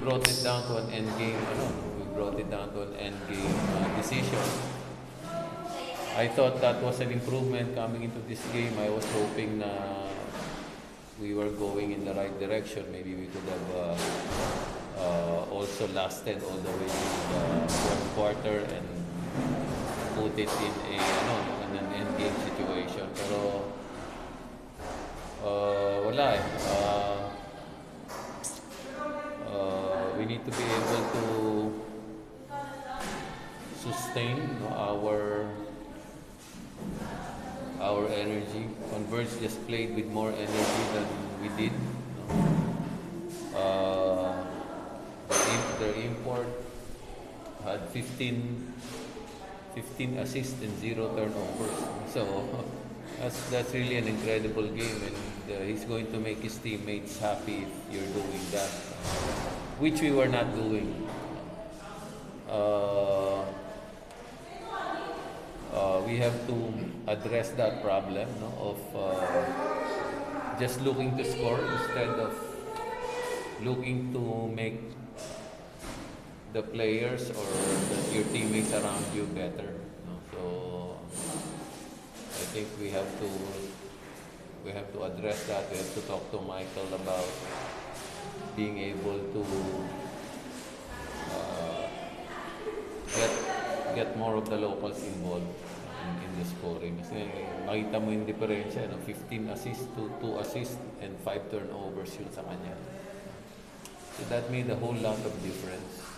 brought it down to an end game. We brought it down to an end game decision. I thought that was an improvement coming into this game. I was hoping na we were going in the right direction. Maybe we could have also lasted all the way to the fourth quarter and put it in an end game situation. Pero wala eh. We need to be able to sustain our energy. Converge just played with more energy than we did. The import had 15 assists and 0 turnovers. So that's really an incredible game, and he's going to make his teammates happy if you're doing that, which we were not doing. We have to address that problem of just looking to score instead of looking to make the players or your teammates around you better. So I think we have to address that. We have to talk to Michael about being able to get more of the locals involved in the scoring. Kasi makita mo yung diferensya, 15 assists to 2 assists and 5 turnovers yun sa kanya. So that made a whole lot of difference.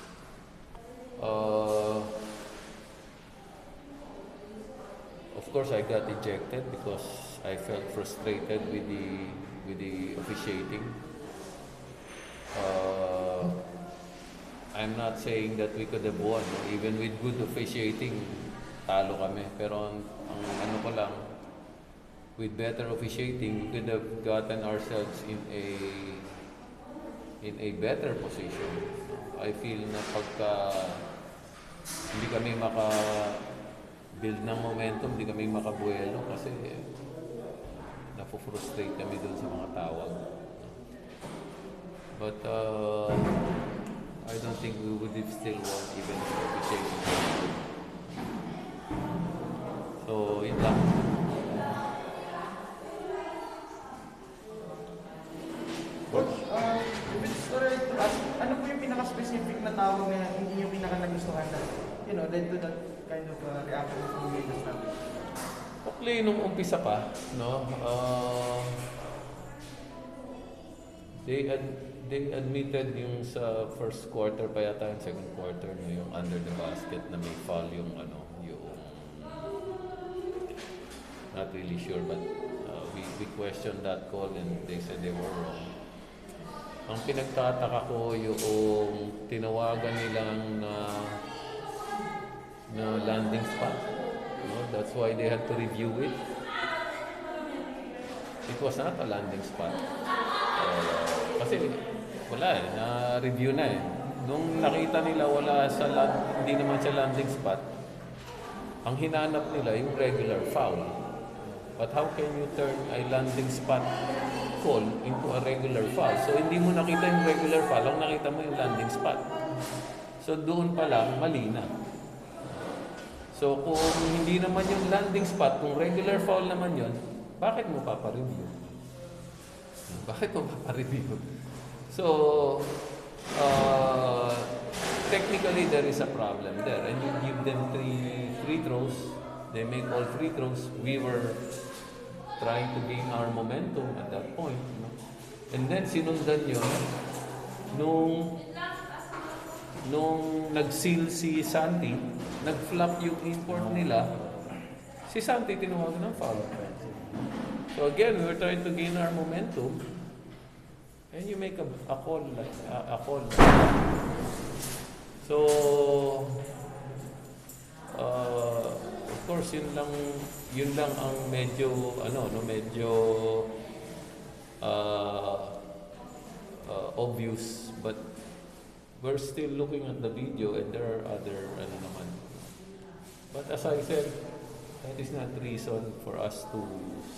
Of course, I got ejected because I felt frustrated with the officiating. I'm not saying that we could have won. Even with good officiating, talo kami. Pero ang ano ko lang, with better officiating, we could have gotten ourselves in a better position. I feel na pagka hindi kami maka-build ng momentum, hindi kami makabuelo kasi napofrustrate kami dun sa mga tawag. But I don't think we would have still won even if officiating. So, yun lang. Coach, if it's alright to ask, ano po yung pinaka-specific na tawag na hindi yung pinaka-nagustuhan na, led to that kind of reaction from the staff? Okay, nung umpisa pa, they admitted yung sa first quarter pa yata, yung second quarter, yung under the basket na may foul yung not really sure, but we questioned that call and they said they were wrong. Ang pinagtataka ko yung tinawagan nilang na landing spot. That's why they had to review it. It was not a landing spot. Kasi wala na-review na eh. Nung nakita nila hindi naman siya landing spot, ang hinanap nila yung regular foul. But how can you turn a landing spot call into a regular foul? So hindi mo nakita yung regular foul, ang nakita mo yung landing spot. So doon pa lang, mali na. So kung hindi naman yung landing spot, kung regular foul naman yun, bakit mo papareview? Bakit mo papareview? So, technically there is a problem there. And you give them three free throws, they make all free throws. We were trying to gain our momentum at that point. And then sinundan yun nung nag-seal si Santi, nag-flop yung import nila, si Santi tinuwag ng foul. So again, we were trying to gain our momentum, and you make a call like So, of course, yun lang ang medyo obvious, but we're still looking at the video and there are other naman. But as I said, that is not reason for us to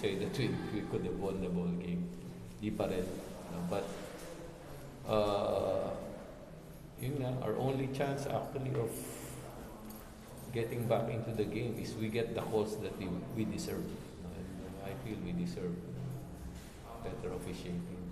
say that we could have won the ball game. Di pa rin. But yun nga, our only chance actually of getting back into the game is we get the calls that we deserve. And I feel we deserve better officiating.